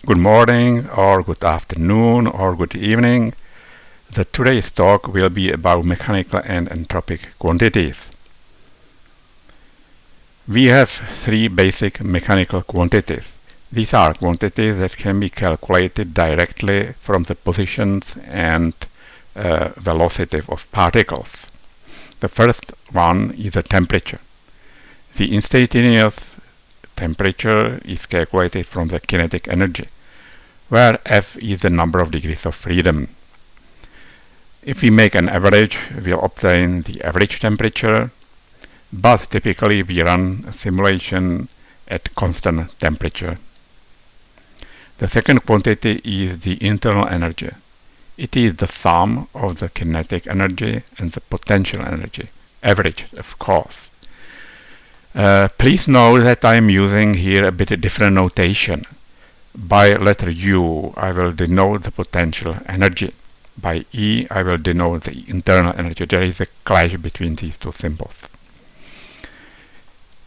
Good morning, or good afternoon, or good evening. Today's talk will be about mechanical and entropic quantities. We have three basic mechanical quantities. These are quantities that can be calculated directly from the positions and velocity of particles. The first one is the temperature. The instantaneous temperature is calculated from the kinetic energy, where F is the number of degrees of freedom. If we make an average, we'll obtain the average temperature, but typically we run a simulation at constant temperature. The second quantity is the internal energy. It is the sum of the kinetic energy and the potential energy, averaged, of course. Please note that I am using here a bit different notation. By letter U, I will denote the potential energy. By E, I will denote the internal energy. There is a clash between these two symbols.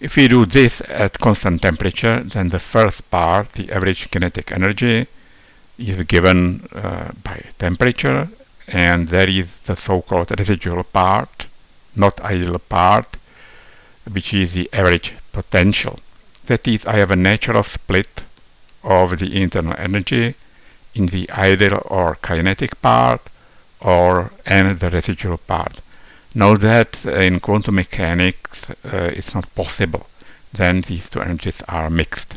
If we do this at constant temperature, then the first part, the average kinetic energy, is given by temperature, and there is the so-called residual part, not ideal part, which is the average potential. That is, I have a natural split of the internal energy in the ideal or kinetic part and the residual part. Note that in quantum mechanics it's not possible. Then these two energies are mixed.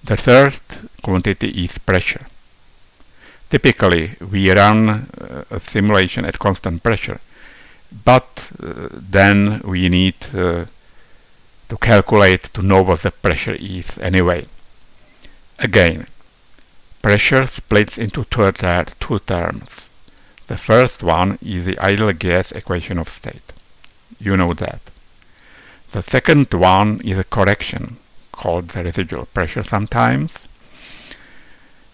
The third quantity is pressure. Typically we run a simulation at constant pressure, but then we need to calculate to know what the pressure is anyway. Again, pressure splits into two terms. The first one is the ideal gas equation of state. You know that. The second one is a correction called the residual pressure sometimes,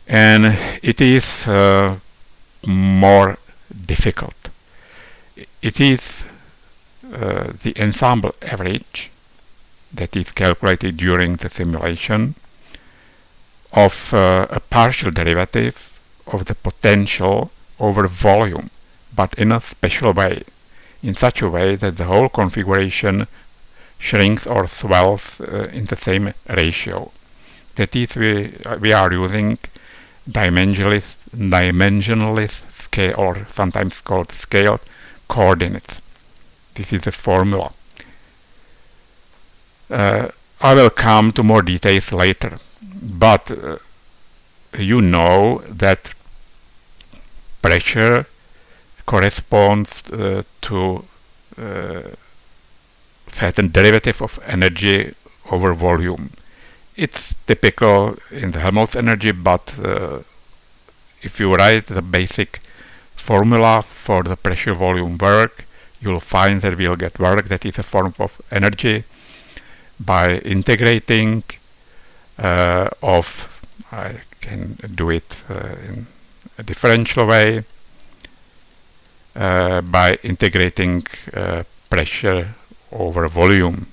and it is more difficult. It is the ensemble average that is calculated during the simulation of a partial derivative of the potential over volume, but in a special way, in such a way that the whole configuration shrinks or swells in the same ratio. That is, we are using dimensionless scale, or sometimes called scaled coordinates. This is a formula. I will come to more details later, but you know that pressure corresponds to certain derivative of energy over volume. It's typical in the Helmholtz energy, but if you write the basic formula for the pressure volume work, you'll find that we'll get work that is a form of energy by integrating I can do it in a differential way, by integrating pressure over volume.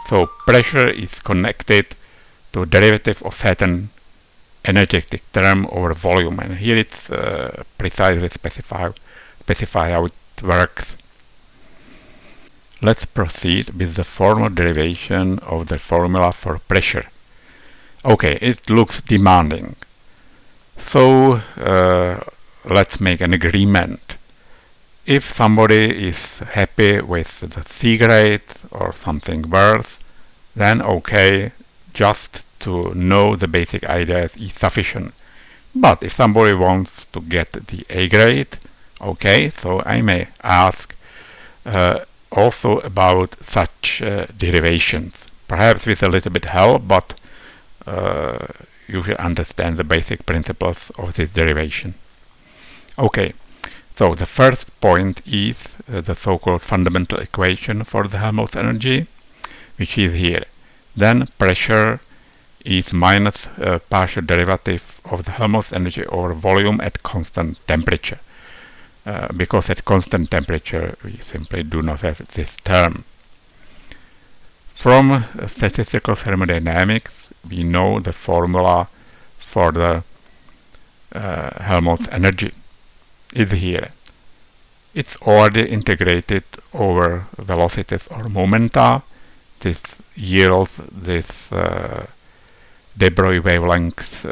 So pressure is connected to derivative of certain energetic term over volume, and here it's precisely specify how it works. Let's proceed with the formal derivation of the formula for pressure. Okay, it looks demanding. So let's make an agreement. If somebody is happy with the C grade or something worse, then okay, just to know the basic ideas is sufficient. But if somebody wants to get the A grade, okay, so I may ask also about such derivations, perhaps with a little bit help, but you should understand the basic principles of this derivation. Okay, so the first point is the so-called fundamental equation for the Helmholtz energy, which is here. Then pressure is minus partial derivative of the Helmholtz energy over volume at constant temperature. Because at constant temperature we simply do not have this term. From statistical thermodynamics, we know the formula for the Helmholtz energy is here. It's already integrated over velocities or momenta. This yields this de Broglie wavelength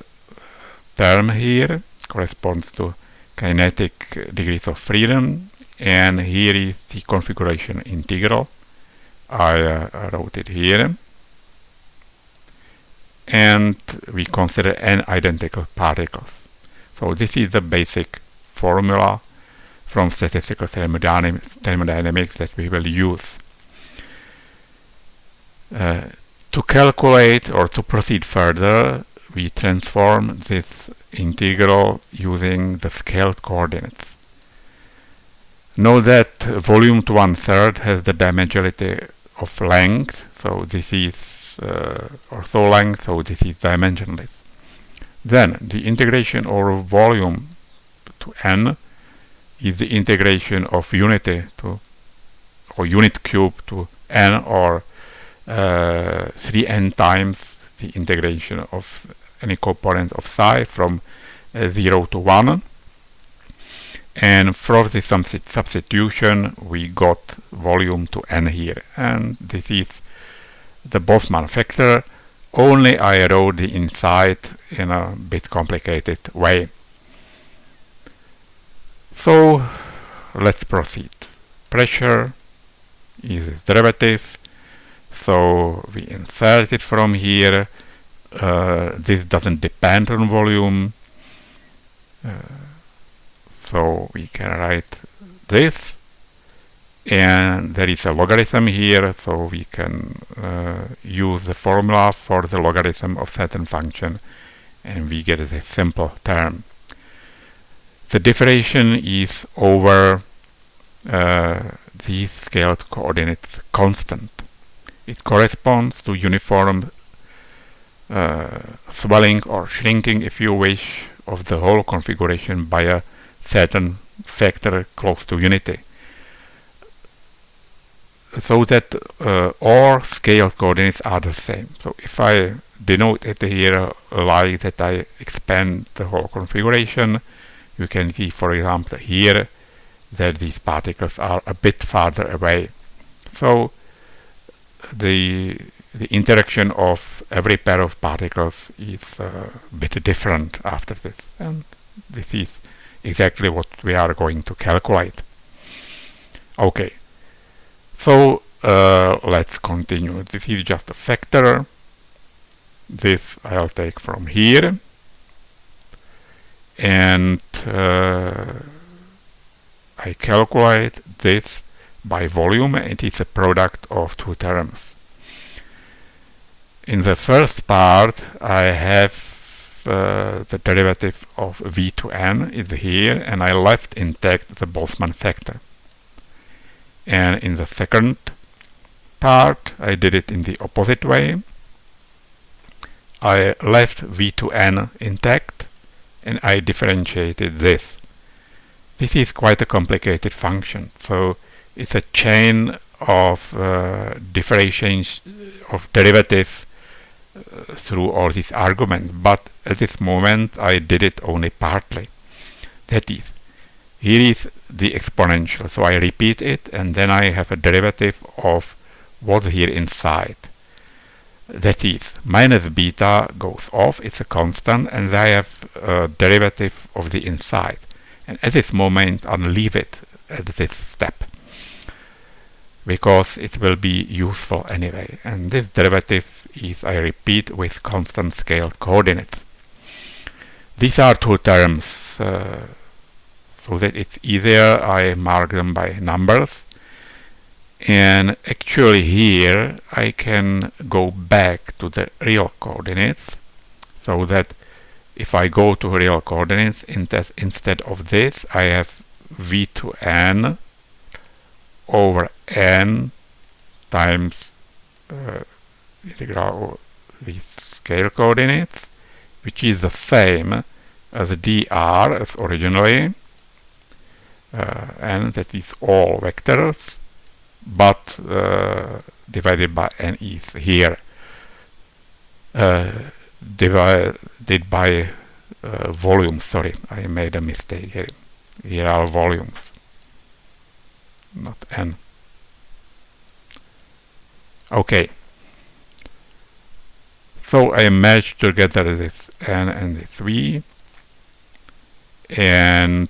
term here, corresponds to kinetic degrees of freedom, and here is the configuration integral. I wrote it here, and we consider n identical particles. So this is the basic formula from statistical thermodynamics that we will use. To calculate or to proceed further, we transform this integral using the scaled coordinates. Know that volume to 1/3 has the dimensionality of length, so this is ortho length, so this is dimensionless. Then the integration over volume to n is the integration of unity to, or unit cube to n, or 3n times the integration of any component of psi from 0 to 1. And from the substitution we got volume to n here, and this is the Boltzmann factor, only I wrote the inside in a bit complicated way. So let's proceed. Pressure is its derivative, so we insert it from here. This doesn't depend on volume, so we can write this, and there is a logarithm here, so we can use the formula for the logarithm of certain function, and we get a simple term. The derivation is over these scaled coordinates constant. It corresponds to uniform swelling or shrinking, if you wish, of the whole configuration by a certain factor close to unity, so that all scaled coordinates are the same. So if I denote it here like that, I expand the whole configuration, you can see, for example, here that these particles are a bit farther away. So the interaction of every pair of particles is a bit different after this, and this is exactly what we are going to calculate. Okay, so let's continue. This is just a factor. This I'll take from here, and I calculate this by volume. It is a product of two terms. In the first part I have the derivative of v to n is here, and I left intact the Boltzmann factor. And in the second part I did it in the opposite way. I left v to n intact, and I differentiated this. This is quite a complicated function, so it's a chain of differentiations of derivative through all these arguments, but at this moment I did it only partly. That is, here is the exponential, so I repeat it, and then I have a derivative of what's here inside. That is, minus beta goes off, it's a constant, and I have a derivative of the inside. And at this moment I'll leave it at this step, because it will be useful anyway. And this derivative is, I repeat, with constant scale coordinates. These are two terms, so that it's easier, I mark them by numbers. And actually here I can go back to the real coordinates, so that if I go to real coordinates, instead of this I have v to n over n times integral of these scale coordinates, which is the same as dr as originally, and that is all vectors, but divided by N is here divided by volume. Sorry, I made a mistake here. Here are volumes, not N. Okay. So I merge together this N and this V, and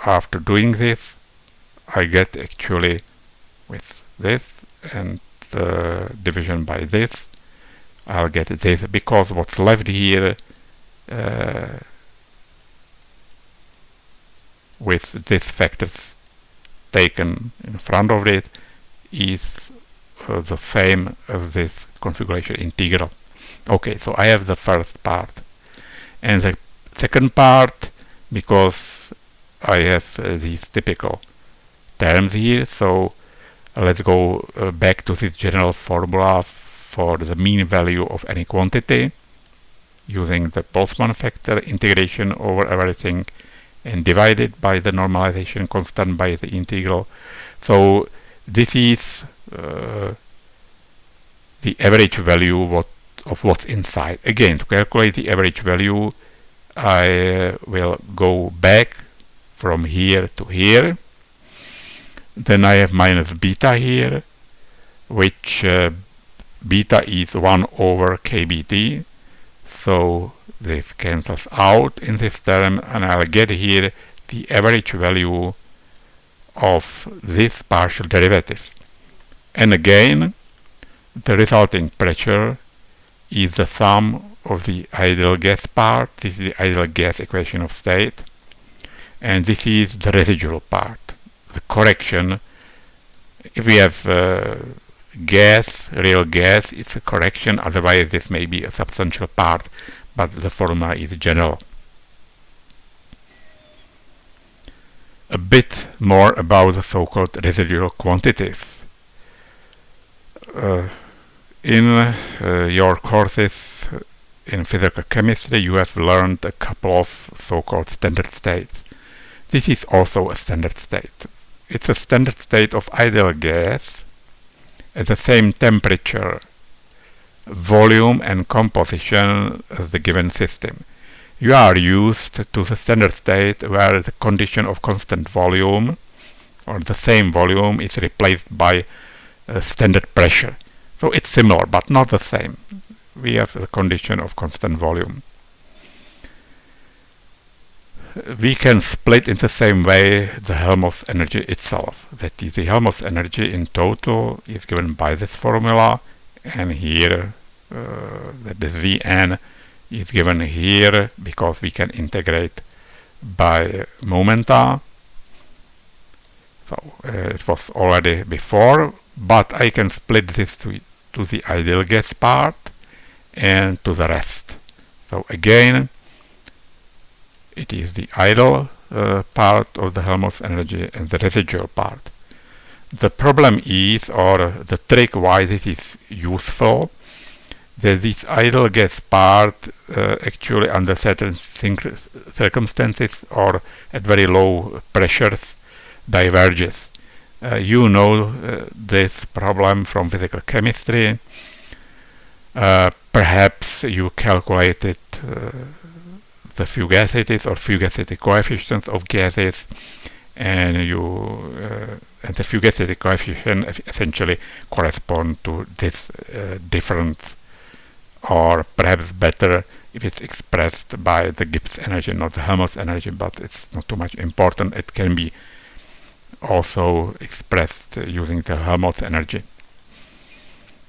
after doing this, I get actually with this and division by this, I'll get this, because what's left here with these factors taken in front of it is the same as this configuration integral. Okay, so I have the first part, and the second part, because I have these typical terms here, so let's go back to this general formula for the mean value of any quantity using the Boltzmann factor, integration over everything and divided by the normalization constant by the integral. So this is the average value of what's inside. Again, to calculate the average value, I will go back from here to here. Then I have minus beta here, which beta is 1 over kBt. So this cancels out in this term, and I'll get here the average value of this partial derivative. And again, the resulting pressure is the sum of the ideal gas part. This is the ideal gas equation of state, and this is the residual part, the correction. If we have gas, real gas, it's a correction, otherwise this may be a substantial part, but the formula is general. A bit more about the so-called residual quantities. In your courses in physical chemistry, you have learned a couple of so-called standard states. This is also a standard state. It's a standard state of ideal gas at the same temperature, volume and composition as the given system. You are used to the standard state where the condition of constant volume or the same volume is replaced by standard pressure. So it's similar but not the same. We have the condition of constant volume. We can split in the same way the Helmholtz energy itself. That is, the Helmholtz energy in total is given by this formula, and here that the Zn is given here because we can integrate by momenta. So it was already before, but I can split this to the ideal gas part and to the rest. So again, it is the ideal part of the Helmholtz energy and the residual part. The problem is, or the trick why this is useful, that this ideal gas part actually under certain circumstances or at very low pressures diverges. You know this problem from physical chemistry. Perhaps you calculated the fugacity or fugacity coefficients of gases, and and the fugacity coefficient essentially correspond to this difference, or perhaps better if it's expressed by the Gibbs energy, not the Helmholtz energy, but it's not too much important. It can be also expressed using the Helmholtz energy.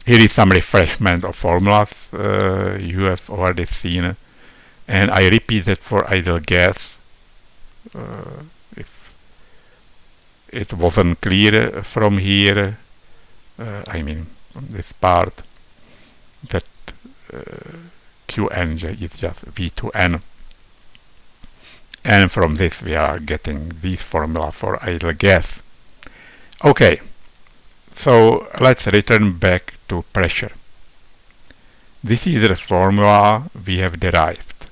Here is some refreshment of formulas you have already seen, and I repeat it for ideal gas if it wasn't clear from here. I mean from this part, that Qn is just V2n, and from this we are getting this formula for ideal gas. Okay, so let's return back to pressure. This is the formula we have derived.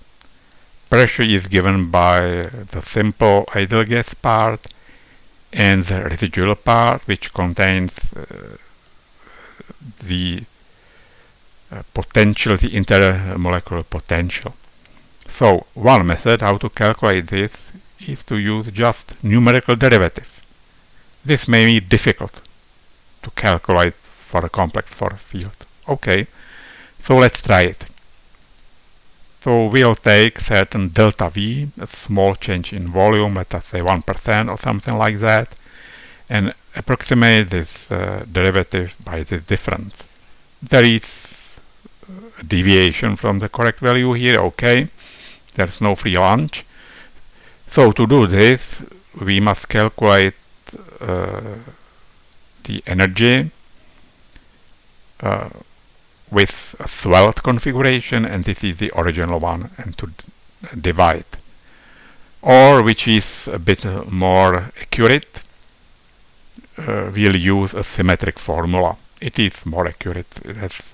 Pressure is given by the simple ideal gas part and the residual part, which contains the potential, the intermolecular potential. So one method how to calculate this is to use just numerical derivatives. This may be difficult to calculate for a complex force field. Okay, so let's try it. So we'll take certain delta V, a small change in volume, let us say 1% or something like that, and approximate this derivative by this difference. There is a deviation from the correct value here, okay, there's no free lunch. So to do this, we must calculate the energy with a swelled configuration, and this is the original one, and to divide. Or, which is a bit more accurate, we'll use a symmetric formula. It is more accurate, it has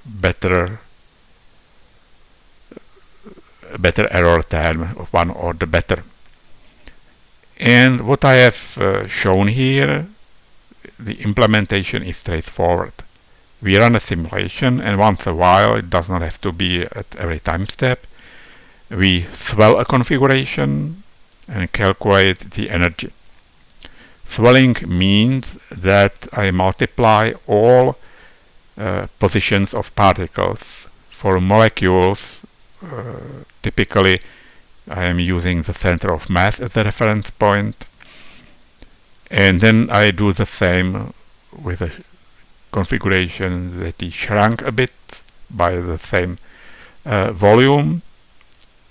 better error term of 1 or the better. And what I have shown here, the implementation is straightforward. We run a simulation, and once a while, it does not have to be at every time step, we swell a configuration and calculate the energy. Swelling means that I multiply all positions of particles. For molecules, typically I am using the center of mass as the reference point, and then I do the same with a configuration that is shrunk a bit by the same volume,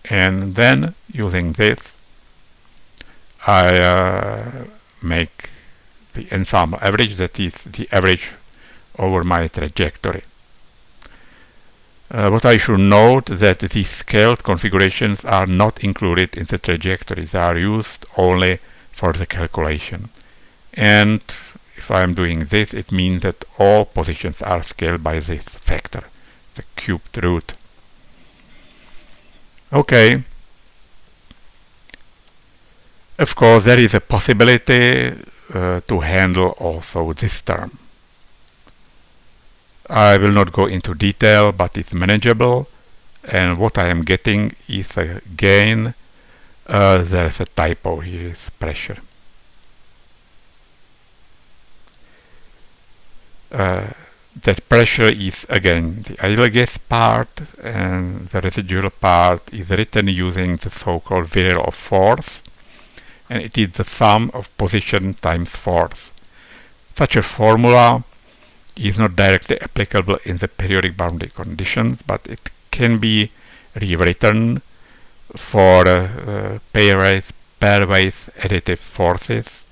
and then using this I make the ensemble average, that is the average over my trajectory. What I should note that these scaled configurations are not included in the trajectory, they are used only for the calculation. And if I am doing this, it means that all positions are scaled by this factor, the cubed root. Okay. Of course, there is a possibility to handle also this term. I will not go into detail, but it's manageable, and what I am getting is a gain. There's a typo here, is pressure. That pressure is again the ideal gas part, and the residual part is written using the so-called virial of force, and it is the sum of position times force. Such a formula is not directly applicable in the periodic boundary conditions, but it can be rewritten for pairwise additive forces.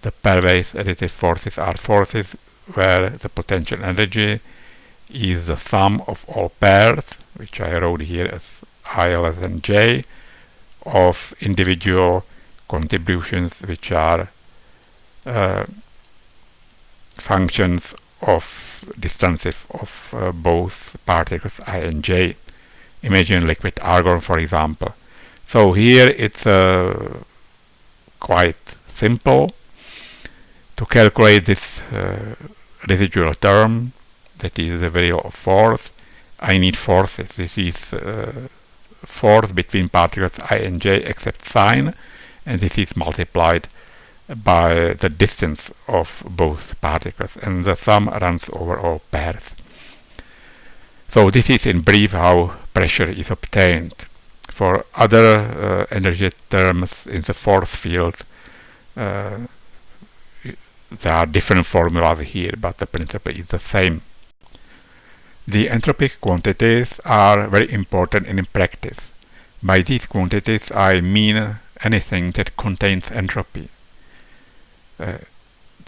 The pairwise additive forces are forces where the potential energy is the sum of all pairs, which I wrote here as I less than j, of individual contributions, which are functions of distances of both particles I and j. Imagine liquid argon, for example. So here it's quite simple to calculate this residual term, that is the value of force. I need forces. This is force between particles I and j except sign, and this is multiplied by the distance of both particles, and the sum runs over all pairs. So this is in brief how pressure is obtained. For other energy terms in the force field, there are different formulas here, but the principle is the same. The entropic quantities are very important in practice. By these quantities I mean anything that contains entropy.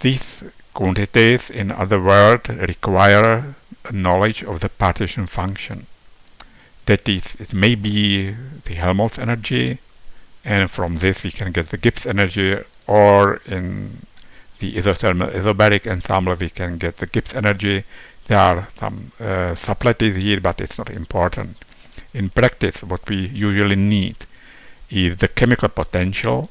These quantities, in other words, require a knowledge of the partition function. That is, it may be the Helmholtz energy, and from this we can get the Gibbs energy, or in the isothermal isobaric ensemble we can get the Gibbs energy. There are some subtleties here, but it's not important. In practice, what we usually need is the chemical potential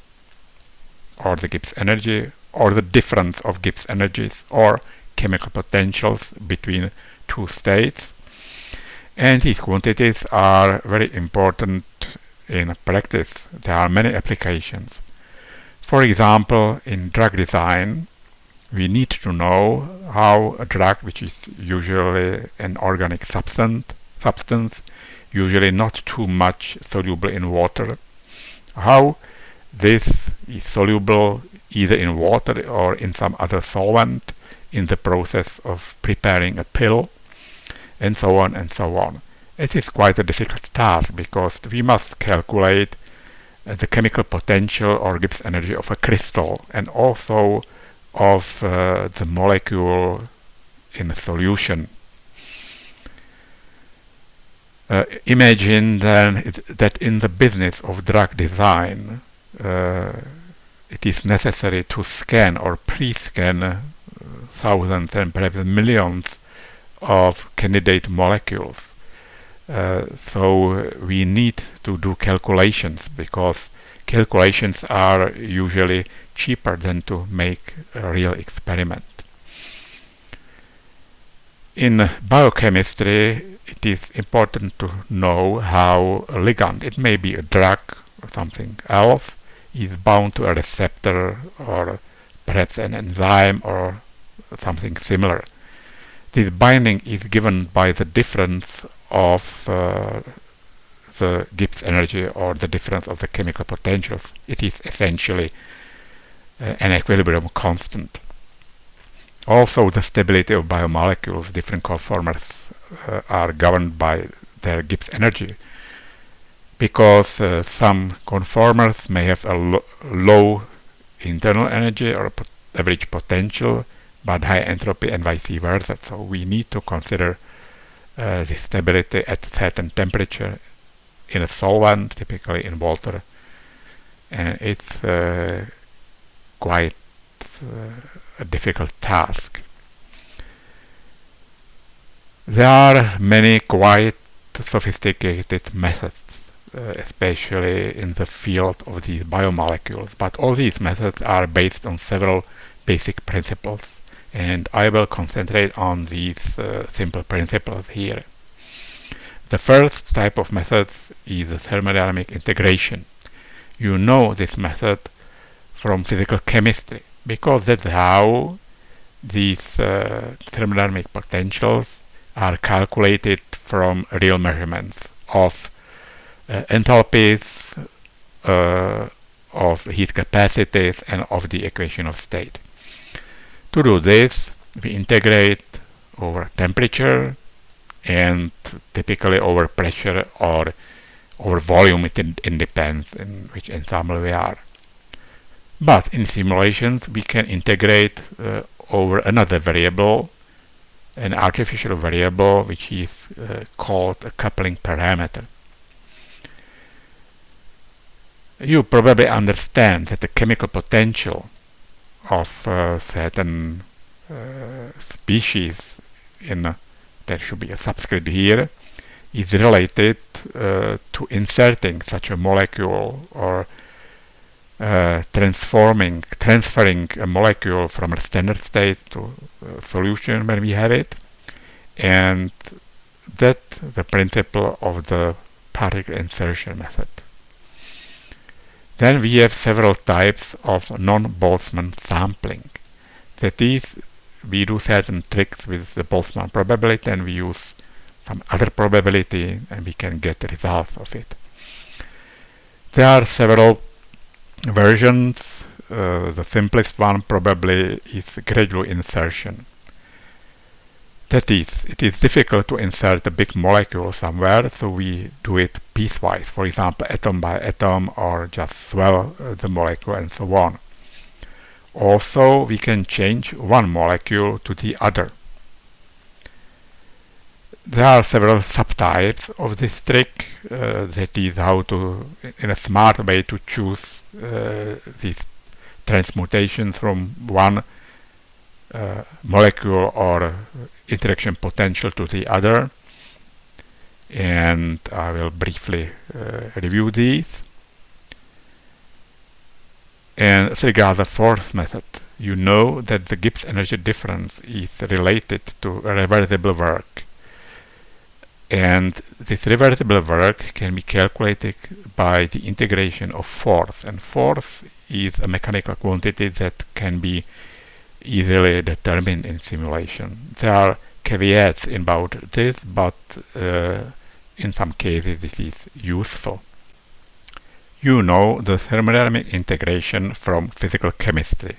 or the Gibbs energy, or the difference of Gibbs energies or chemical potentials between two states. And these quantities are very important in practice. There are many applications. For example, in drug design, we need to know how a drug, which is usually an organic substance, usually not too much soluble in water, how this is soluble either in water or in some other solvent in the process of preparing a pill, and so on and so on. It is quite a difficult task because we must calculate the chemical potential or Gibbs energy of a crystal and also of the molecule in a solution. Imagine then that in the business of drug design it is necessary to scan or pre-scan thousands and perhaps millions of candidate molecules. So we need to do calculations because calculations are usually cheaper than to make a real experiment. In biochemistry, it is important to know how a ligand, it may be a drug or something else, is bound to a receptor or perhaps an enzyme or something similar. This binding is given by the difference of the Gibbs energy or the difference of the chemical potentials. It is essentially an equilibrium constant. Also, the stability of biomolecules, different conformers are governed by their Gibbs energy, because some conformers may have a low internal energy or average potential, but high entropy and vice versa. So we need to consider the stability at a certain temperature in a solvent, typically in water, and it's quite a difficult task. There are many quite sophisticated methods, especially in the field of these biomolecules, but all these methods are based on several basic principles, and I will concentrate on these simple principles here. The first type of methods is the thermodynamic integration. You know this method from physical chemistry, because that's how these thermodynamic potentials are calculated from real measurements of enthalpies, of heat capacities, and of the equation of state. To do this, we integrate over temperature and typically over pressure or over volume. It depends in which ensemble we are. But in simulations, we can integrate over another variable, an artificial variable, which is called a coupling parameter. You probably understand that the chemical potential of certain species, there should be a subscript here, is related to inserting such a molecule or transferring a molecule from a standard state to a solution when we have it, and that's the principle of the particle insertion method. Then we have several types of non-Boltzmann sampling. That is, we do certain tricks with the Boltzmann probability and we use some other probability and we can get the results of it. There are several versions. The simplest one probably is gradual insertion. That is, it is difficult to insert a big molecule somewhere, so we do it piecewise, for example atom by atom, or just swell the molecule and so on. Also, we can change one molecule to the other. There are several subtypes of this trick. That is how to, in a smart way, to choose these transmutations from one molecule or interaction potential to the other, and I will briefly review these. And as regards the fourth method, you know that the Gibbs energy difference is related to reversible work. And this reversible work can be calculated by the integration of force. And force is a mechanical quantity that can be easily determined in simulation. There are caveats about this, but in some cases this is useful. You know the thermodynamic integration from physical chemistry.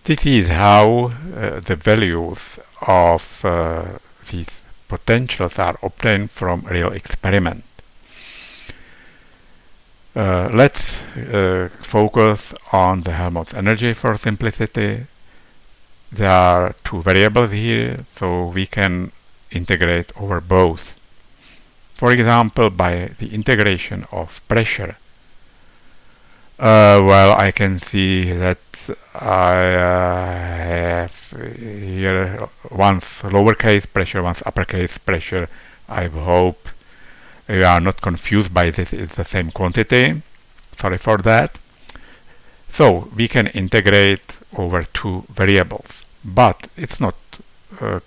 This is how the values of these potentials are obtained from real experiment. Let's focus on the Helmholtz energy for simplicity. There are two variables here, so we can integrate over both. For example, by the integration of pressure, well, I can see that I have here once lowercase pressure, once uppercase pressure. I hope you are not confused by this, it's the same quantity. Sorry for that. So we can integrate over two variables, but it's not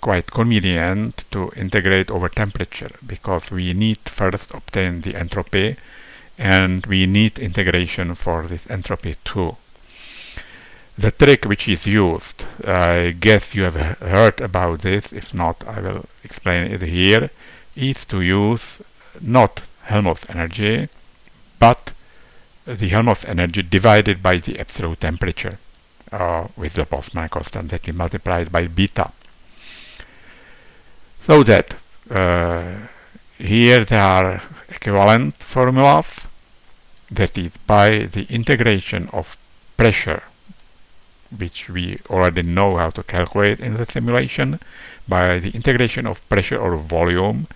quite convenient to integrate over temperature, because we need first obtain the entropy, and we need integration for this entropy too. The trick which is used, I guess you have heard about this, if not I will explain it here, is to use not Helmholtz energy, but the Helmholtz energy divided by the absolute temperature with the Boltzmann constant that is multiplied by beta. So that here there are equivalent formulas, that is by the integration of pressure, which we already know how to calculate in the simulation. By the integration of pressure or volume,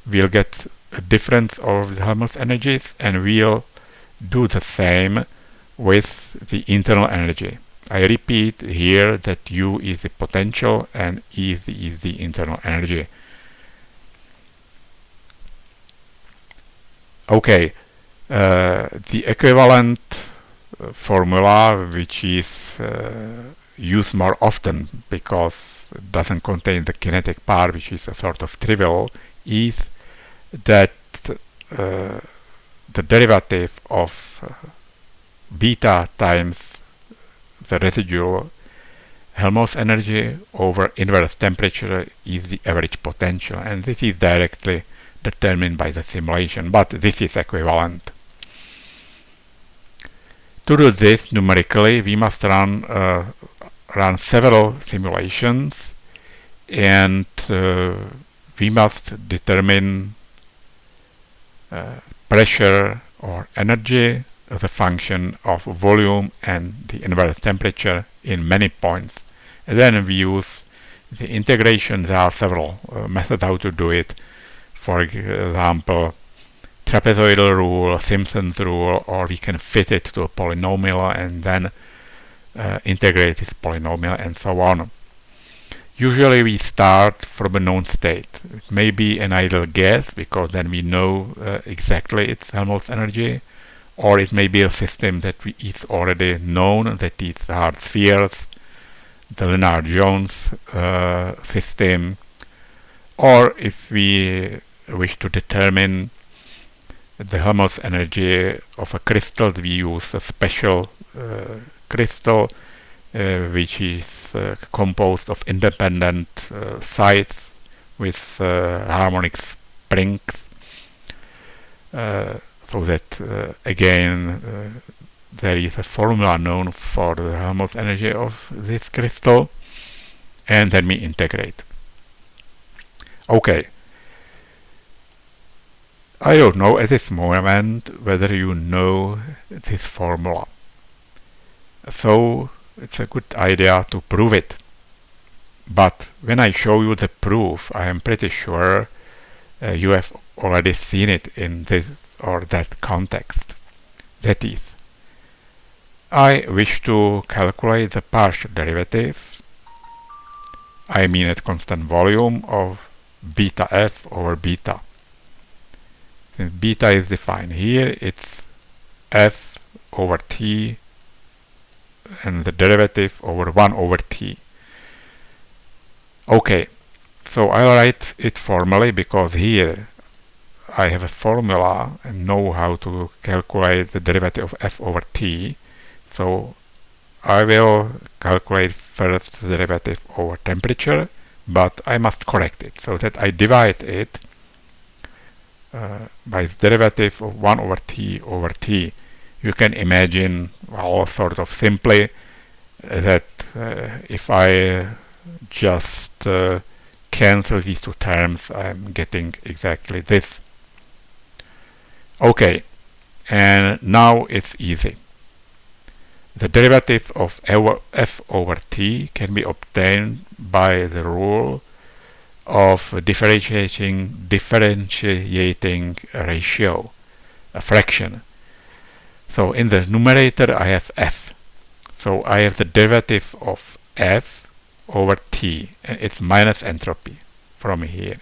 we'll get a difference of the Helmholtz energies, and we'll do the same with the internal energy. I repeat here that U is the potential and E is the internal energy. Okay, the equivalent formula, which is used more often because it doesn't contain the kinetic part, which is a sort of trivial, is that the derivative of beta times the residual Helmholtz energy over inverse temperature is the average potential, and this is directly determined by the simulation, but this is equivalent. To do this numerically, we must run several simulations, and we must determine pressure or energy as a function of volume and the inverse temperature in many points. And then we use the integration. There are several methods how to do it. For example, trapezoidal rule, Simpson's rule, or we can fit it to a polynomial and then integrate this polynomial and so on. Usually we start from a known state. It may be an idle guess, because then we know exactly its Helmholtz energy, or it may be a system that is already known, that is hard spheres, the Lennard-Jones system, or if we wish to determine the Helmholtz energy of a crystal, we use a special crystal which is composed of independent sides with harmonic springs, so that again there is a formula known for the Helmholtz energy of this crystal, and then we integrate. Okay, I don't know at this moment whether you know this formula, so it's a good idea to prove it. But when I show you the proof, I am pretty sure you have already seen it in this or that context. That is, I wish to calculate the partial derivative, I mean at constant volume, of beta f over beta. Since beta is defined here, it's f over t and the derivative over 1 over t. Okay, so I'll write it formally because here I have a formula and know how to calculate the derivative of f over t. So I will calculate first the derivative over temperature, but I must correct it so that I divide it by the derivative of 1 over t over t. You can imagine, well, sort of simply that if I just cancel these two terms, I'm getting exactly this. Okay, and now it's easy. The derivative of f over t can be obtained by the rule of differentiating ratio, a fraction. So in the numerator I have f. So I have the derivative of f over t, and it's minus entropy from here,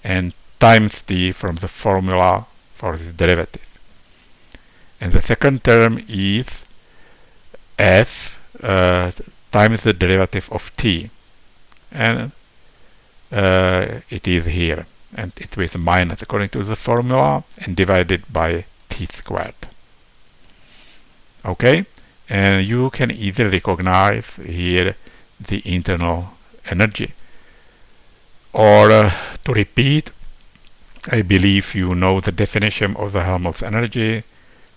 and times t from the formula for the derivative. And the second term is f times the derivative of t, and it is here, and it was minus according to the formula and divided by t squared. Okay, and you can easily recognize here the internal energy. Or to repeat, I believe you know the definition of the Helmholtz energy,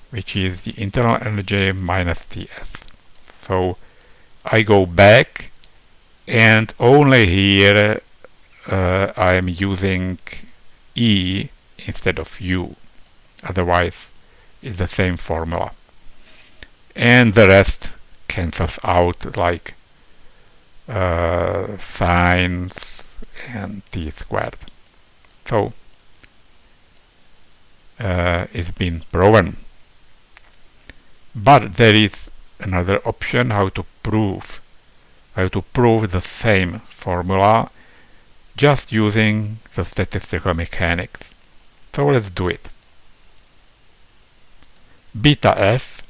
which is the internal energy minus Ts. So I go back, and only here I am using E instead of U. Otherwise, it's the same formula. And the rest cancels out, like sines and t squared. So it's been proven. But there is another option how to prove the same formula just using the statistical mechanics. So let's do it. Beta f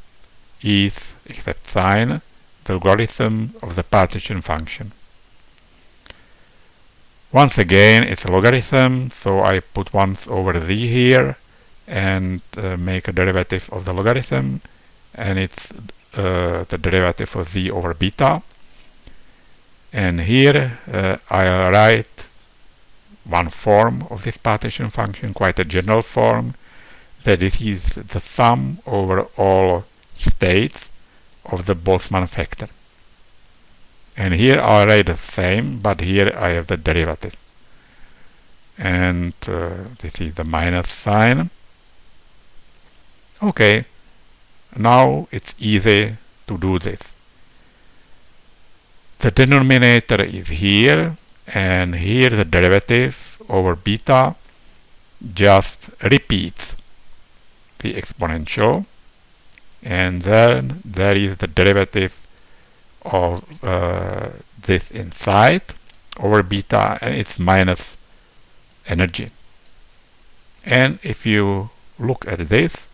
is, except sine, the logarithm of the partition function. Once again, it's a logarithm, so I put 1 over z here and make a derivative of the logarithm, and it's the derivative of z over beta. And here I'll write one form of this partition function, quite a general form, that it is the sum over all states of the Boltzmann factor. And here I'll write the same, but here I have the derivative. And this is the minus sign. Okay, now it's easy to do this. The denominator is here, and here the derivative over beta just repeats the exponential, and then there is the derivative of this inside over beta, and it's minus energy. And if you look at this,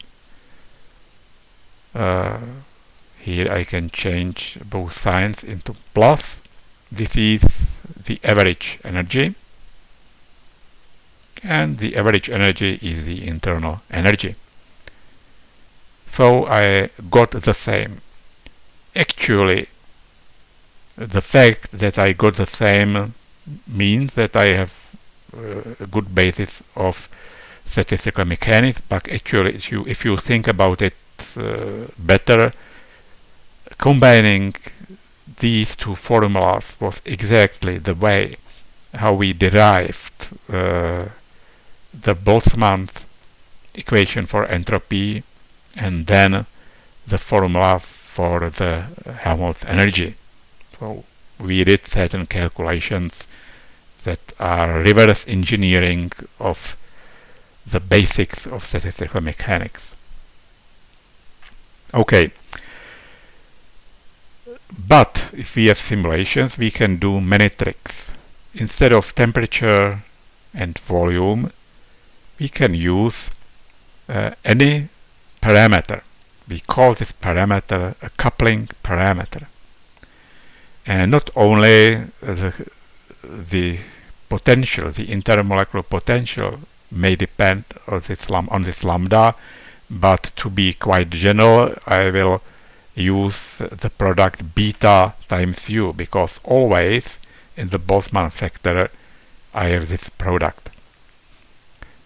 here I can change both signs into plus. This is the average energy, and the average energy is the internal energy. So I got the same. Actually, the fact that I got the same means that I have a good basis of statistical mechanics, but actually if you think about it better, combining these two formulas was exactly the way how we derived the Boltzmann equation for entropy, and then the formula for the Helmholtz energy. So we did certain calculations that are reverse engineering of the basics of statistical mechanics. Okay, but if we have simulations, we can do many tricks. Instead of temperature and volume, we can use any parameter. we call this parameter a coupling parameter. And not only the potential, the intermolecular potential may depend on this lambda, but to be quite general, I will use the product beta times u, because always in the Boltzmann factor I have this product.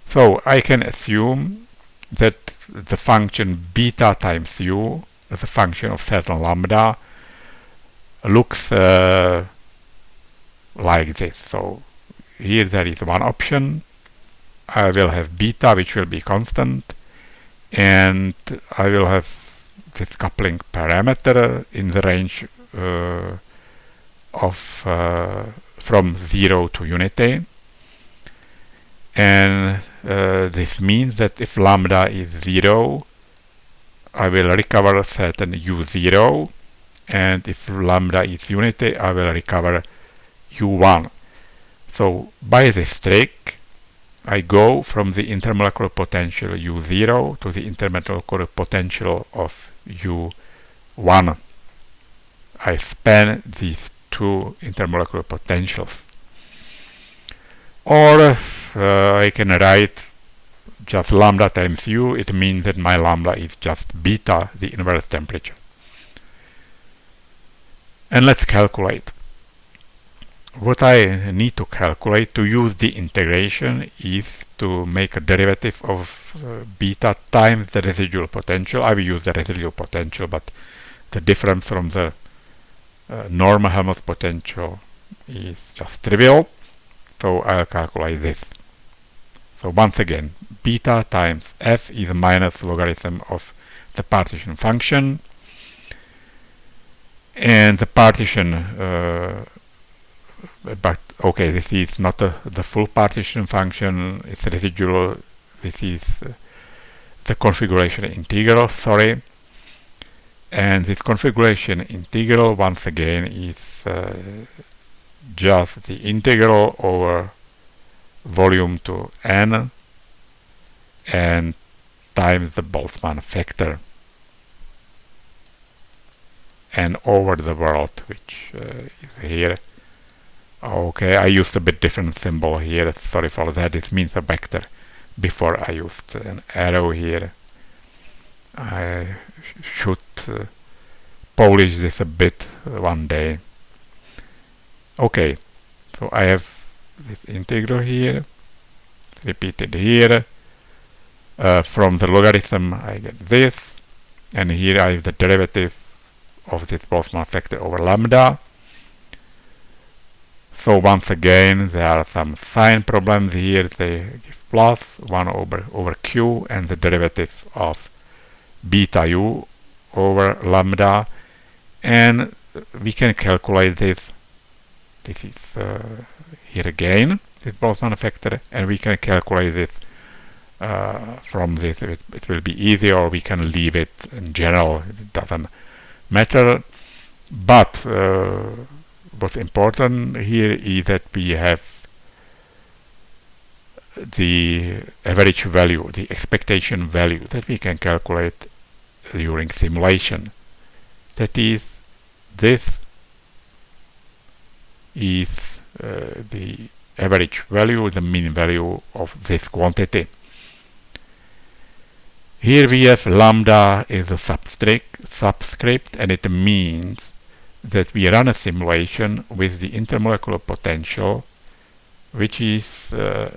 So I can assume that the function beta times u, as a function of certain lambda, looks like this. So here there is one option. I will have beta, which will be constant, and I will have this coupling parameter in the range from 0 to unity. And this means that if lambda is 0, I will recover certain u0, and if lambda is unity, I will recover u1. So by this trick, I go from the intermolecular potential u0 to the intermolecular potential of u1. I span these two intermolecular potentials. Or I can write just lambda times u. It means that my lambda is just beta, the inverse temperature. And let's calculate. What I need to calculate to use the integration is to make a derivative of beta times the residual potential. I will use the residual potential, but the difference from the normal Helmholtz potential is just trivial. So I'll calculate this. So once again, beta times f is minus logarithm of the partition function, and the partition but okay, this is not the full partition function, it's residual. This is the configuration integral, sorry. And this configuration integral, once again, is just the integral over volume to n and times the Boltzmann factor, and over the world, which is here. Okay, I used a bit different symbol here, sorry for that. It means a vector. Before I used an arrow here. I should polish this a bit one day. Okay, so I have this integral here, repeated here. From the logarithm I get this, and here I have the derivative of this Boltzmann factor over lambda. So once again, there are some sign problems here. They give plus 1 over q, and the derivative of beta u over lambda, and we can calculate this. This is here again, this Boltzmann factor, and we can calculate this from this. It will be easy, or we can leave it in general. It doesn't matter. But what's important here is that we have the average value, the expectation value that we can calculate during simulation. That is, this is the average value, the mean value of this quantity. Here we have lambda is a subscript, and it means that we run a simulation with the intermolecular potential, which is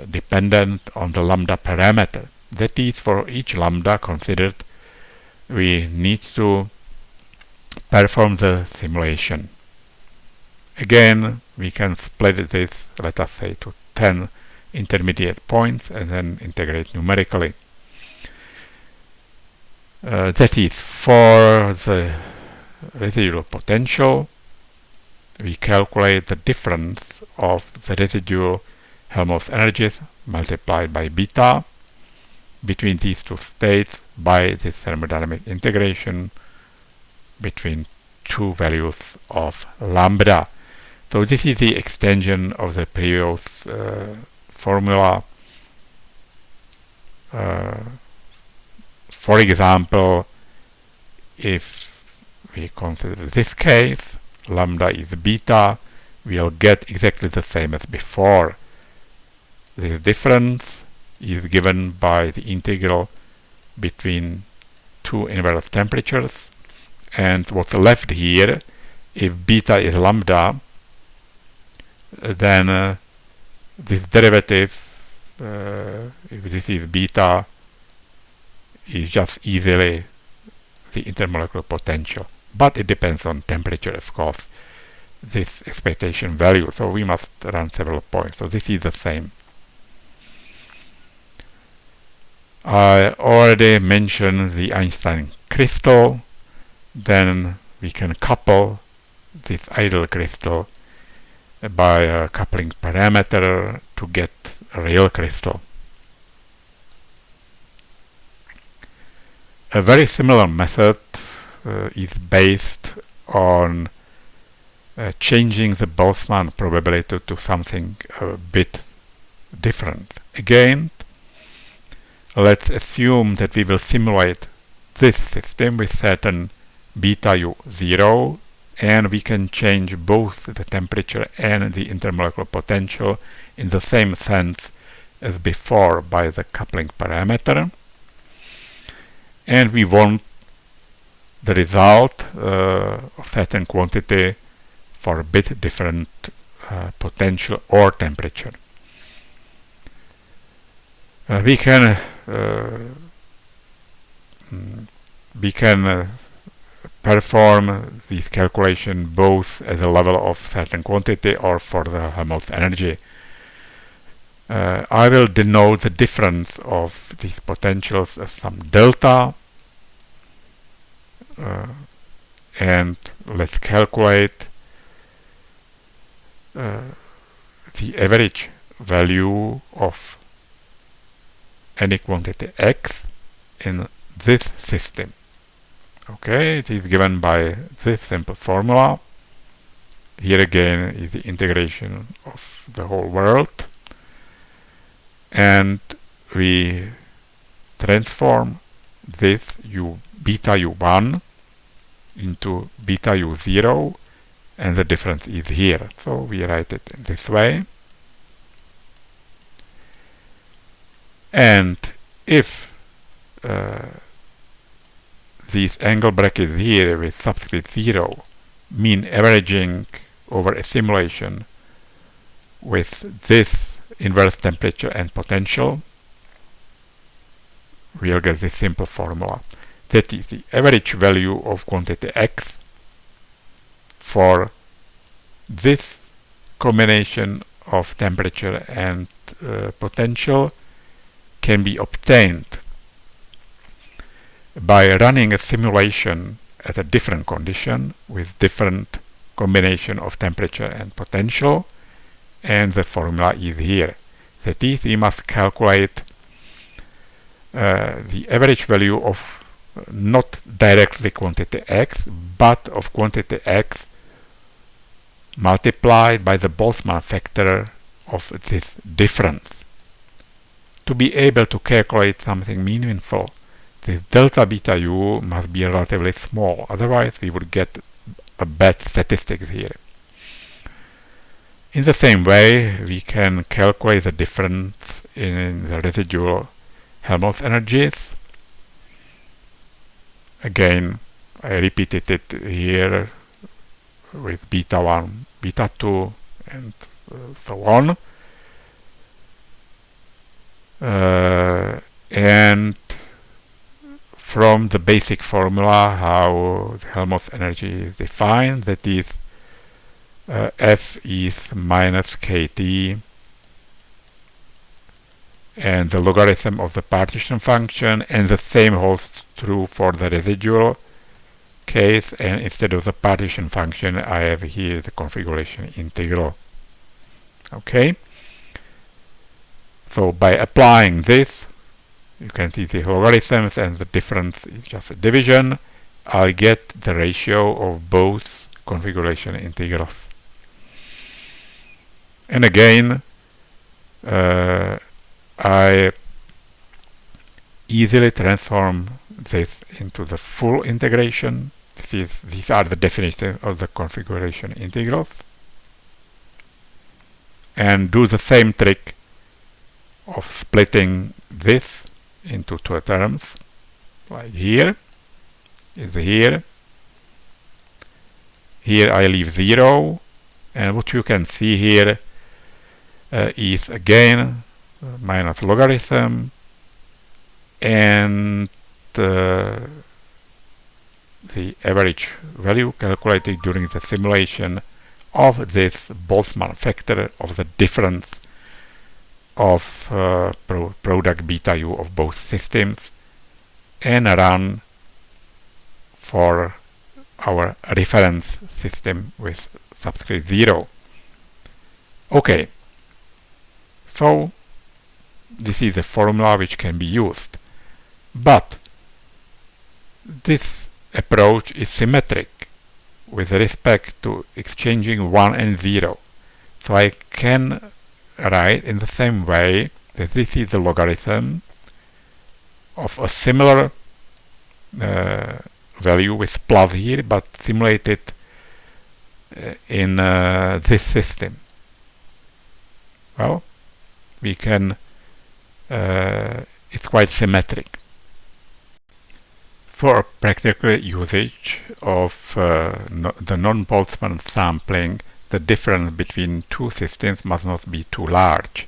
dependent on the lambda parameter. That is, for each lambda considered, we need to perform the simulation. Again, we can split this, let us say, to 10 intermediate points and then integrate numerically. That is, for the residual potential, we calculate the difference of the residual Helmholtz energies multiplied by beta between these two states by the thermodynamic integration between two values of lambda. So this is the extension of the previous formula. For example, if we consider this case, lambda is beta, we'll get exactly the same as before. This difference is given by the integral between two inverse temperatures, and what's left here, if beta is lambda, then this derivative, if this is beta, is just easily the intermolecular potential, but it depends on temperature, of course, this expectation value, so we must run several points. So this is the same. I already mentioned the Einstein crystal. Then we can couple this ideal crystal by a coupling parameter to get a real crystal. A very similar method is based on changing the Boltzmann probability to something a bit different. Again, let's assume that we will simulate this system with certain beta u0, and we can change both the temperature and the intermolecular potential in the same sense as before by the coupling parameter. And we want the result of certain quantity for a bit different potential or temperature. We can perform this calculation both at the level of certain quantity or for the Helmholtz energy. I will denote the difference of these potentials as some delta, and let's calculate the average value of any quantity x in this system. Okay, it is given by this simple formula. Here again is the integration of the whole world, and we transform this beta u1 into beta u0, and the difference is here. So we write it in this way. And if these angle brackets here with subscript 0 mean averaging over a simulation with this inverse temperature and potential, we'll get this simple formula. That is the average value of quantity x for this combination of temperature and potential can be obtained by running a simulation at a different condition with different combination of temperature and potential, and the formula is here. That is, we must calculate the average value of not directly quantity x, but of quantity x multiplied by the Boltzmann factor of this difference. To be able to calculate something meaningful, this delta beta u must be relatively small, otherwise we would get a bad statistics here. In the same way, we can calculate the difference in the residual Helmholtz energies. Again, I repeated it here with beta 1, beta 2, and so on. And from the basic formula how the Helmholtz energy is defined, that is F is minus kT, and the logarithm of the partition function, and the same holds true for the residual case, and instead of the partition function I have here the configuration integral. Okay, so by applying this, you can see the logarithms and the difference is just a division. I'll get the ratio of both configuration integrals. And again, I easily transform this into the full integration. These are the definition of the configuration integrals. And do the same trick of splitting this into two terms, like here is here. Here I leave 0, and what you can see here is again minus logarithm, and the average value calculated during the simulation of this Boltzmann factor of the difference of product beta u of both systems, and run for our reference system with subscript 0. Okay, so this is a formula which can be used, but this approach is symmetric with respect to exchanging 1 and 0. So I can write in the same way that this is the logarithm of a similar value with plus here, but simulated in this system. Well, we can, it's quite symmetric. For practical usage of the non-Boltzmann sampling, the difference between two systems must not be too large.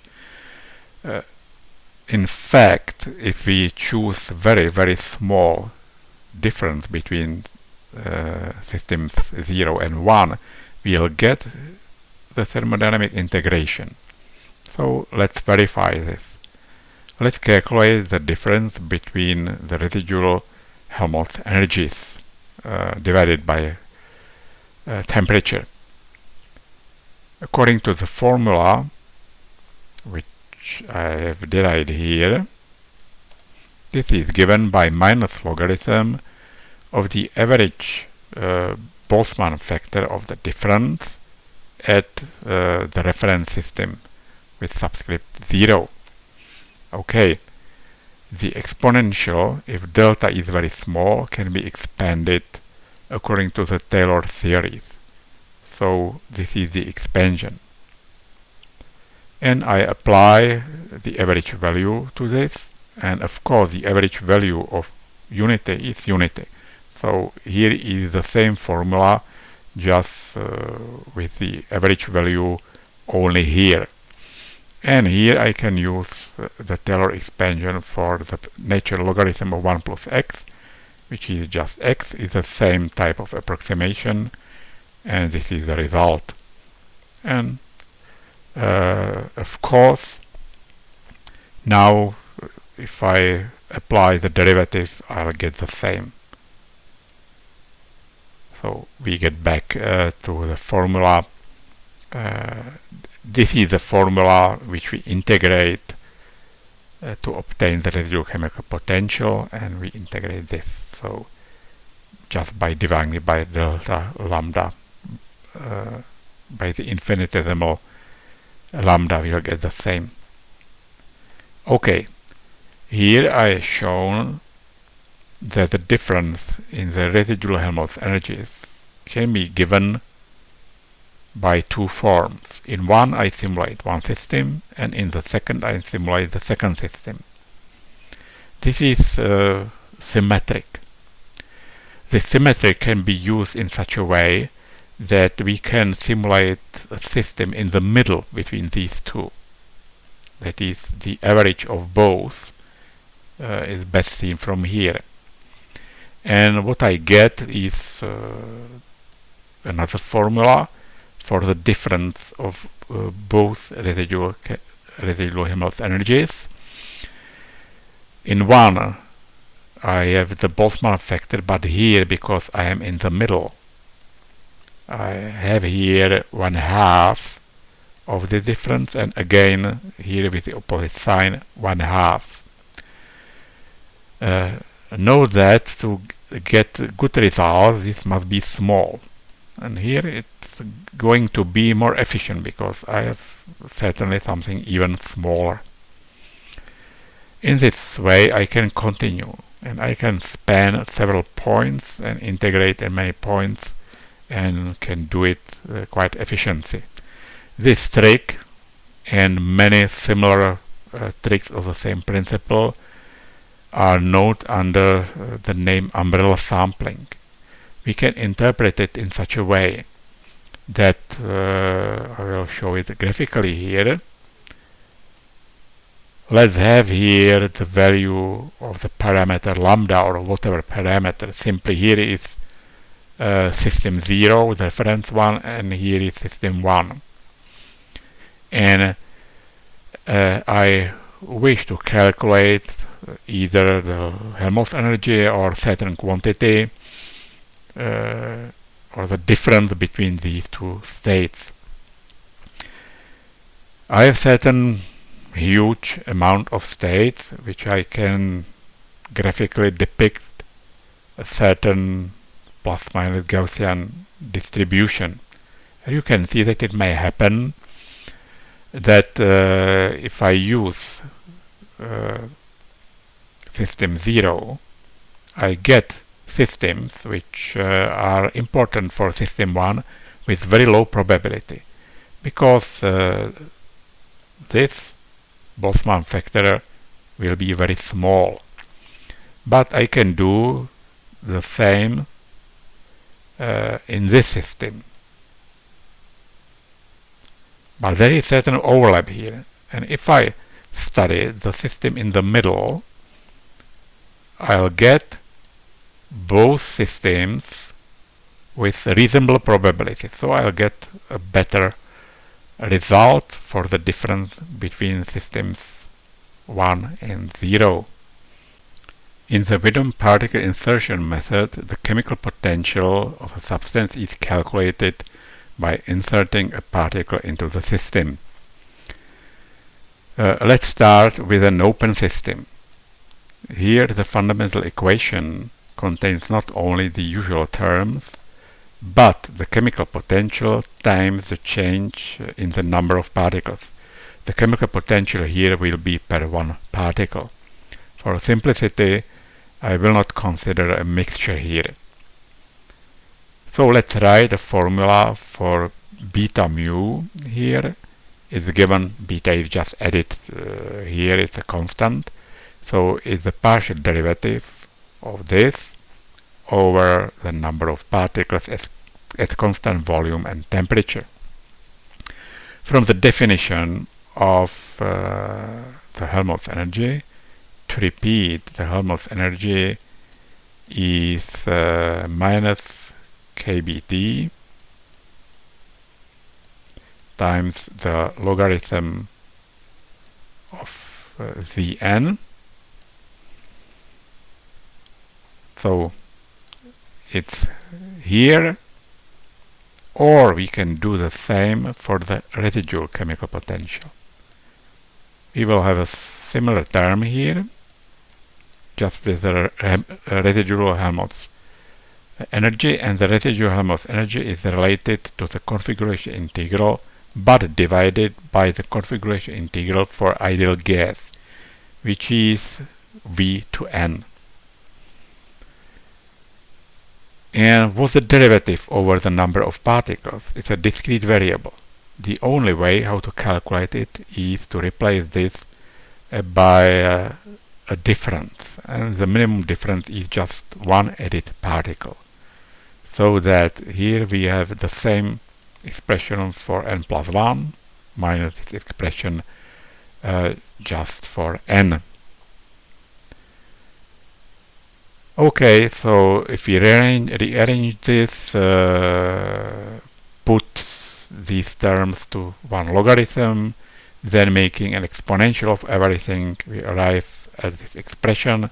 In fact, if we choose very small difference between systems 0 and 1, we'll get the thermodynamic integration. So let's verify this. Let's calculate the difference between the residual Helmholtz energies divided by temperature. According to the formula which I have derived here, this is given by minus logarithm of the average Boltzmann factor of the difference at the reference system with subscript 0. Okay, the exponential, if delta is very small, can be expanded according to the Taylor series. So this is the expansion. And I apply the average value to this, and of course the average value of unity is unity. So here is the same formula, just with the average value only here. And here I can use the Taylor expansion for the natural logarithm of 1 plus x, which is just x, is the same type of approximation, and this is the result. And of course, now if I apply the derivative, I'll get the same. So we get back to the formula. This is the formula which we integrate to obtain the residual chemical potential, and we integrate this. So just by dividing it by delta lambda, by the infinitesimal lambda, we'll get the same. Okay, here I have shown that the difference in the residual Helmholtz energies can be given by two forms. In one I simulate one system, and in the second I simulate the second system. This is symmetric. The symmetry can be used in such a way that we can simulate a system in the middle between these two. That is, the average of both is best seen from here. And what I get is another formula for the difference of both residual Helmholtz energies. In one I have the Boltzmann factor, but here, because I am in the middle, I have here 1/2 of the difference, and again here with the opposite sign 1/2. Note that to get good results this must be small, and here it's going to be more efficient because I have certainly something even smaller. In this way I can continue and I can span several points and integrate in many points and can do it quite efficiently. This trick and many similar tricks of the same principle are known under the name umbrella sampling. We can interpret it in such a way that I will show it graphically here. Let's have here the value of the parameter lambda or whatever parameter. Simply here is system 0, the reference one, and here is system 1. And I wish to calculate either the Helmholtz energy or certain quantity or the difference between these two states. I have certain huge amount of states which I can graphically depict a certain plus minus Gaussian distribution. And you can see that it may happen that if I use system 0, I get systems which are important for system 1 with very low probability, because this Boltzmann factor will be very small. But I can do the same in this system. But there is certain overlap here, and if I study the system in the middle, I'll get both systems with reasonable probability, so I'll get a better result for the difference between systems 1 and 0. In the Widom particle insertion method, the chemical potential of a substance is calculated by inserting a particle into the system. Let's start with an open system. Here the fundamental equation contains not only the usual terms, but the chemical potential times the change in the number of particles. The chemical potential here will be per one particle. For simplicity, I will not consider a mixture here. So let's write the formula for beta mu here. It's given, beta is just added here, it's a constant. So it's the partial derivative of this over the number of particles at constant volume and temperature. From the definition of the Helmholtz energy, to repeat, the Helmholtz energy is minus kBT times the logarithm of Zn. So it's here, or we can do the same for the residual chemical potential. We will have a similar term here, just with the residual Helmholtz energy, and the residual Helmholtz energy is related to the configuration integral, but divided by the configuration integral for ideal gas, which is V to N. And what's the derivative over the number of particles? It's a discrete variable. The only way how to calculate it is to replace this by a difference, and the minimum difference is just one added particle. So that here we have the same expression for n plus 1 minus this expression just for n. Okay, so if we rearrange this, put these terms to one logarithm, then making an exponential of everything, we arrive at this expression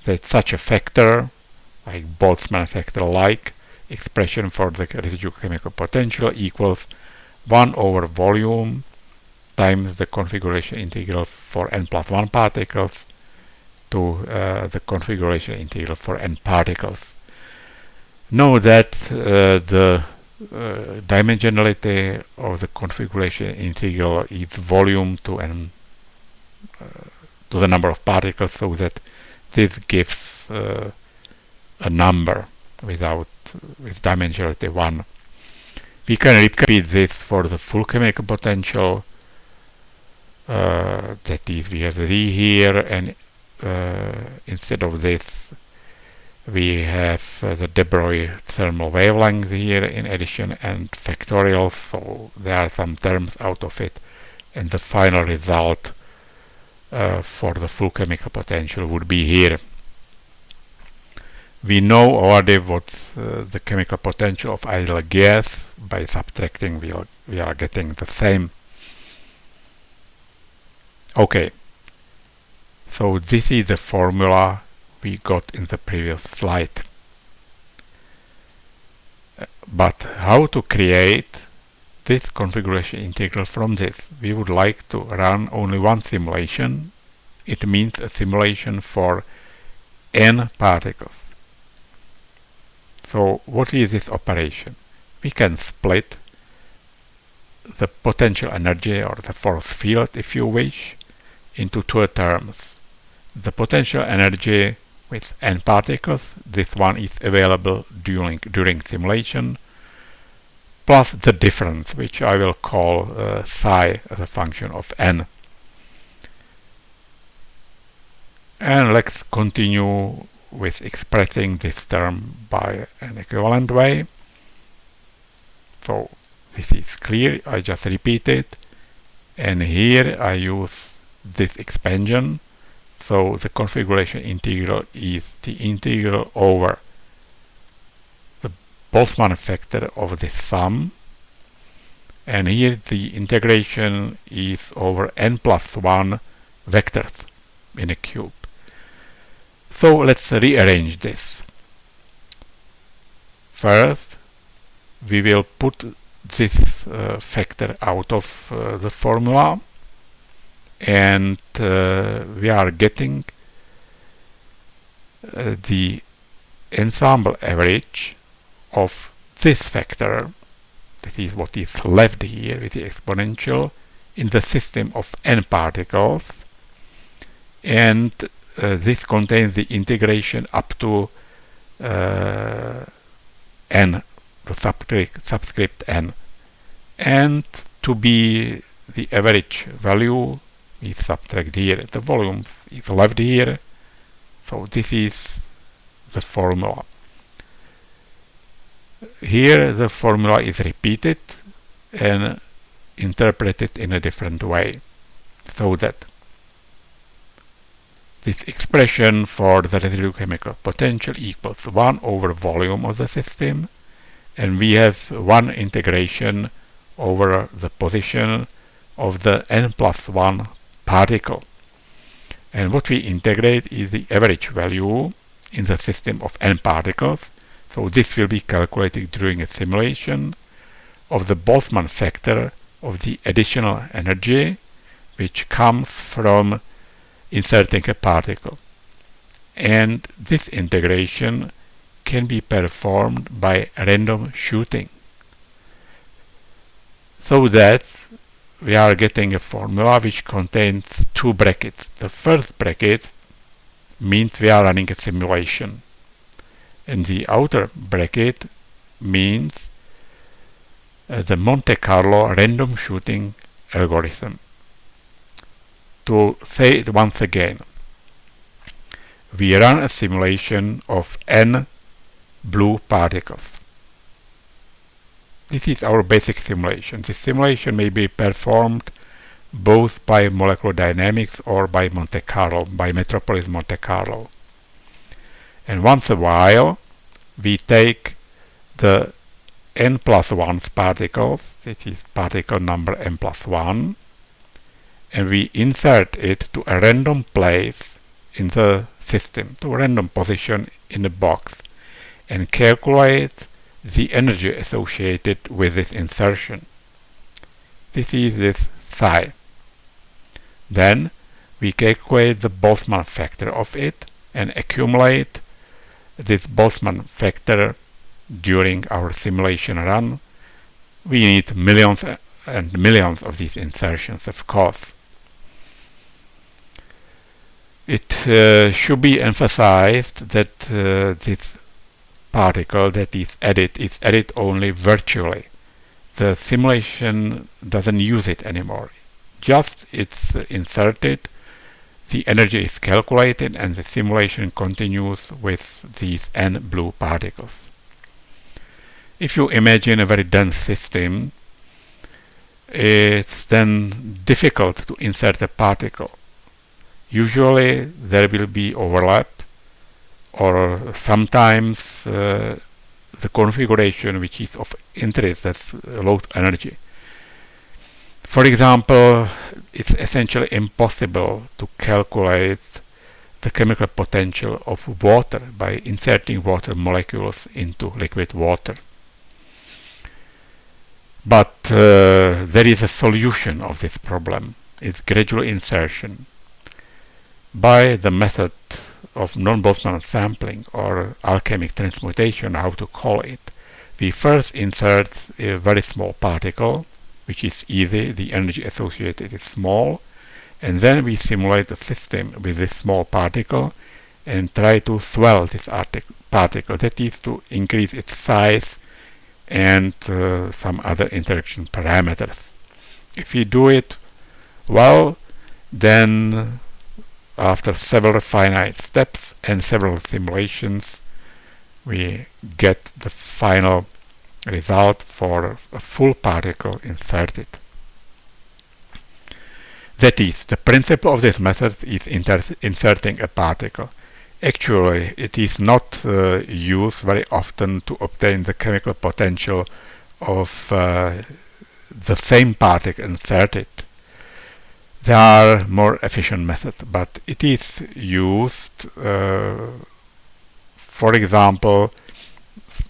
that such a factor, like Boltzmann factor like expression for the residual chemical potential, equals 1 over volume times the configuration integral for n plus 1 particles to the configuration integral for n particles. Know that the dimensionality of the configuration integral is volume to n to the number of particles, so that this gives a number with dimensionality 1. We can repeat this for the full chemical potential. That is, we have V here, and instead of this we have the de Broglie thermal wavelength here in addition, and factorial, so there are some terms out of it, and the final result for the full chemical potential would be here. We know already what's the chemical potential of ideal gas. By subtracting we are getting the same. Okay, so this is the formula we got in the previous slide. But how to create this configuration integral from this? We would like to run only one simulation. It means a simulation for n particles. So what is this operation? We can split the potential energy, or the force field if you wish, into two terms. The potential energy with n particles, this one is available during simulation, plus the difference, which I will call psi as a function of n. And let's continue with expressing this term by an equivalent way. So this is clear, I just repeat it, and here I use this expansion. So the configuration integral is the integral over the Boltzmann factor of the sum, and here the integration is over n plus 1 vectors in a cube. So let's rearrange this. First, we will put this factor out of the formula, and we are getting the ensemble average of this factor. This is what is left here with the exponential in the system of n particles, and this contains the integration up to n, the subscript n, and to be the average value we subtract here. The volume is left here, so this is the formula. Here the formula is repeated and interpreted in a different way, so that this expression for the residual chemical potential equals 1 over volume of the system, and we have one integration over the position of the n plus 1 particle. And what we integrate is the average value in the system of n particles. So this will be calculated during a simulation of the Boltzmann factor of the additional energy which comes from inserting a particle. And this integration can be performed by random shooting, so that we are getting a formula which contains two brackets. The first bracket means we are running a simulation, and the outer bracket means the Monte Carlo random shooting algorithm. To say it once again, we run a simulation of n blue particles. This is our basic simulation. This simulation may be performed both by molecular dynamics or by Monte Carlo, by Metropolis Monte Carlo. And once a while we take the n plus 1 particles, this is particle number n plus 1, and we insert it to a random place in the system, to a random position in the box, and calculate the energy associated with this insertion. This is this psi. Then we calculate the Boltzmann factor of it and accumulate this Boltzmann factor during our simulation run. We need millions and millions of these insertions, of course. It should be emphasized that this particle that is added only virtually. The simulation doesn't use it anymore. Just it's inserted, the energy is calculated, and the simulation continues with these n blue particles. If you imagine a very dense system, it's then difficult to insert a particle. Usually there will be overlap, or sometimes the configuration which is of interest, that's low energy. For example, it's essentially impossible to calculate the chemical potential of water by inserting water molecules into liquid water. But there is a solution of this problem. It's gradual insertion. By the method of non-Boltzmann sampling, or alchemic transmutation, how to call it, we first insert a very small particle, which is easy, the energy associated is small, and then we simulate the system with this small particle and try to swell this particle, that is to increase its size and some other interaction parameters. If we do it well, then after several finite steps and several simulations, we get the final result for a full particle inserted. That is, the principle of this method is inserting a particle. Actually, it is not used very often to obtain the chemical potential of the same particle inserted. There are more efficient methods, but it is used, for example,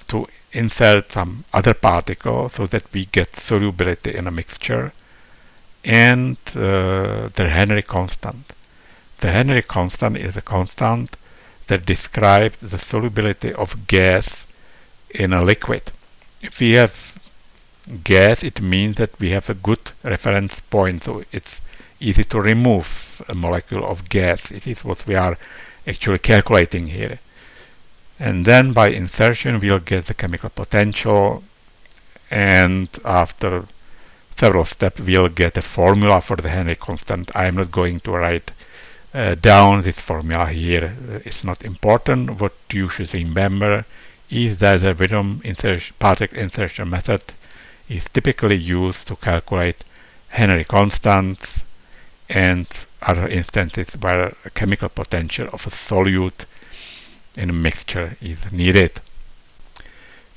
to insert some other particle so that we get solubility in a mixture, and the Henry constant. The Henry constant is a constant that describes the solubility of gas in a liquid. If we have gas, it means that we have a good reference point, so it's easy to remove a molecule of gas. It is what we are actually calculating here. And then by insertion we'll get the chemical potential, and after several steps we'll get a formula for the Henry constant. I am not going to write down this formula here. It's not important. What you should remember is that the Widom particle insertion method is typically used to calculate Henry constants and other instances where a chemical potential of a solute in a mixture is needed.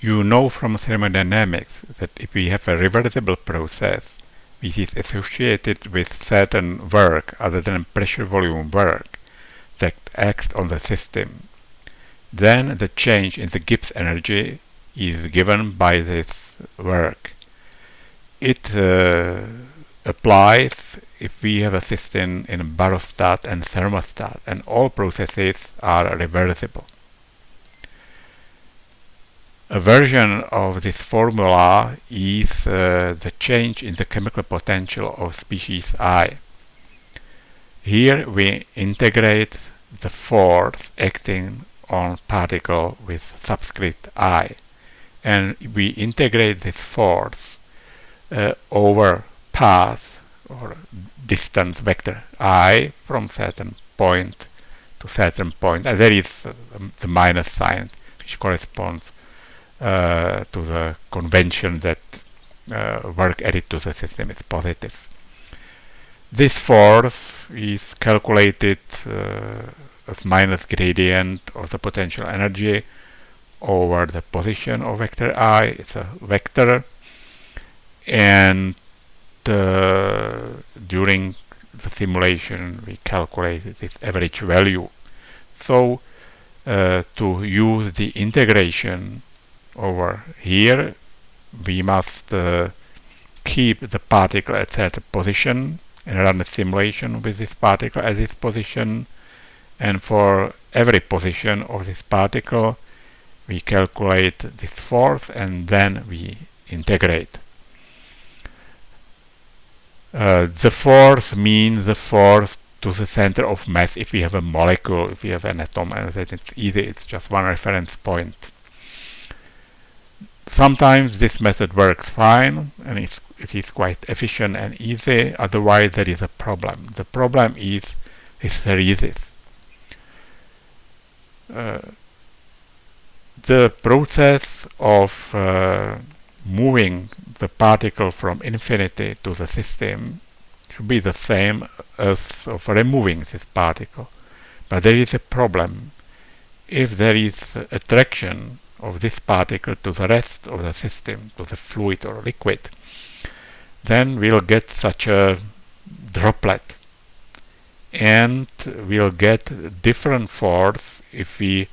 You know from thermodynamics that if we have a reversible process which is associated with certain work other than pressure volume work that acts on the system, then the change in the Gibbs energy is given by this work. It applies if we have a system in barostat and thermostat, and all processes are reversible. A version of this formula is the change in the chemical potential of species I. Here we integrate the force acting on particle with subscript I, and we integrate this force over path or distance vector I from certain point to certain point, and there is the minus sign which corresponds to the convention that work added to the system is positive. This force is calculated as minus gradient of the potential energy over the position of vector I. It's a vector, and during the simulation we calculated its average value. So to use the integration over here, we must keep the particle at certain position and run a simulation with this particle at this position, and for every position of this particle we calculate this force and then we integrate. The force means the force to the center of mass if we have a molecule, if we have an atom, and then it's easy, it's just one reference point. Sometimes this method works fine and it is quite efficient and easy, otherwise there is a problem. The problem is hysteresis. The process of moving the particle from infinity to the system should be the same as of removing this particle. But there is a problem. If there is attraction of this particle to the rest of the system, to the fluid or liquid, then we'll get such a droplet. And we'll get different force if we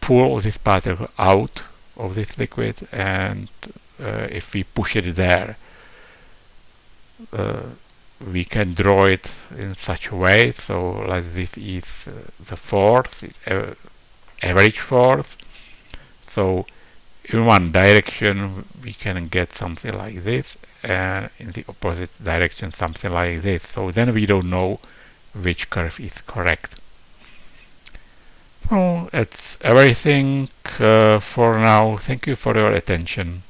pull this particle out of this liquid and if we push it there. We can draw it in such a way, so like this is the force, average force. So in one direction we can get something like this, and in the opposite direction something like this. So then we don't know which curve is correct. So that's everything for now. Thank you for your attention.